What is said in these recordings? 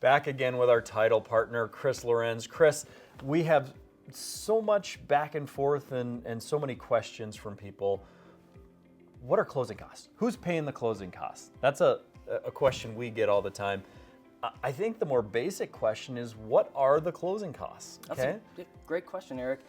Back again with our title partner, Chris Lorenz. Chris, we have so much back and forth and so many questions from people. What are closing costs? Who's paying the closing costs? That's a question we get all the time. I think the more basic question is, what are the closing costs? Okay? That's a great question, Eric.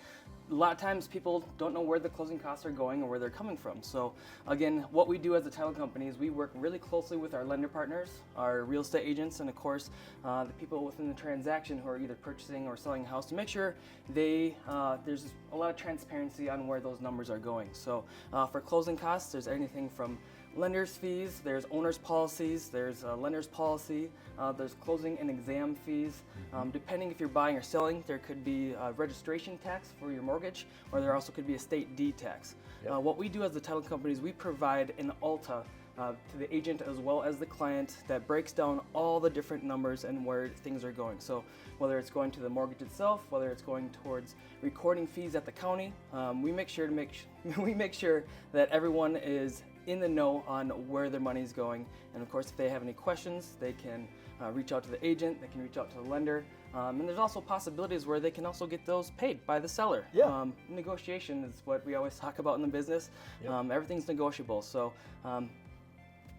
A lot of times people don't know where the closing costs are going or where they're coming from. So again, what we do as a title company is we work really closely with our lender partners, our real estate agents, and of course, the people within the transaction who are either purchasing or selling a house to make sure there's a lot of transparency on where those numbers are going. So for closing costs, there's anything from lender's fees, there's owner's policies, there's lender's policy, there's closing and exam fees. Depending if you're buying or selling, there could be a registration tax for your mortgage, or there also could be a state deed tax. Yep. What we do as the title company is we provide an ALTA to the agent as well as the client that breaks down all the different numbers and where things are going. So whether it's going to the mortgage itself, whether it's going towards recording fees at the county, we make sure that everyone is in the know on where their money is going. And of course, if they have any questions, they can reach out to the agent, they can reach out to the lender. And there's also possibilities where they can also get those paid by the seller. Yeah. Negotiation is what we always talk about in the business. Yep. Everything's negotiable. So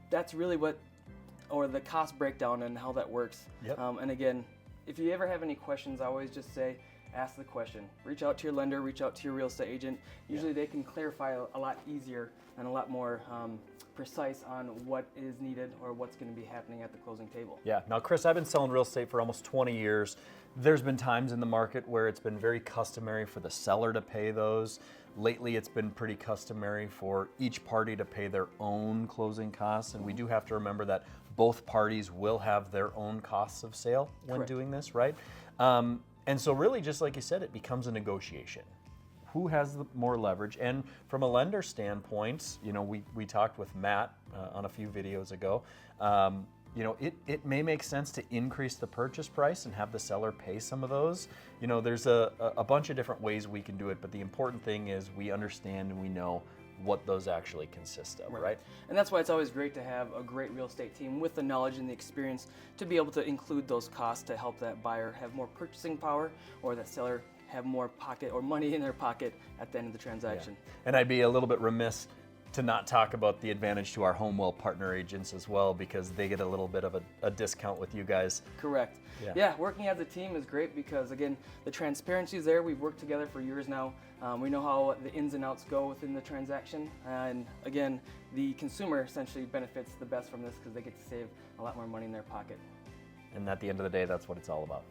that's really the cost breakdown and how that works. Yep. And again, if you ever have any questions, I always just say, ask the question. Reach out to your lender, reach out to your real estate agent. Usually they can clarify a lot easier and a lot more precise on what is needed or what's going to be happening at the closing table. Yeah. Now, Chris, I've been selling real estate for almost 20 years. There's been times in the market where it's been very customary for the seller to pay those. Lately, it's been pretty customary for each party to pay their own closing costs. And we do have to remember that both parties will have their own costs of sale when Correct. doing this, right? And so really, just like you said, it becomes a negotiation. Who has the more leverage? And from a lender standpoint, we talked with Matt on a few videos ago. It may make sense to increase the purchase price and have the seller pay some of those. There's a bunch of different ways we can do it, but the important thing is we understand and we know what those actually consist of, right? And that's why it's always great to have a great real estate team with the knowledge and the experience to be able to include those costs to help that buyer have more purchasing power or that seller have more pocket or money in their pocket at the end of the transaction. Yeah. And I'd be a little bit remiss to not talk about the advantage to our HomeWell partner agents as well, because they get a little bit of a discount with you guys. Correct. Yeah, working as a team is great because, again, the transparency is there. We've worked together for years now. We know how the ins and outs go within the transaction. And again, the consumer essentially benefits the best from this because they get to save a lot more money in their pocket. And at the end of the day, that's what it's all about.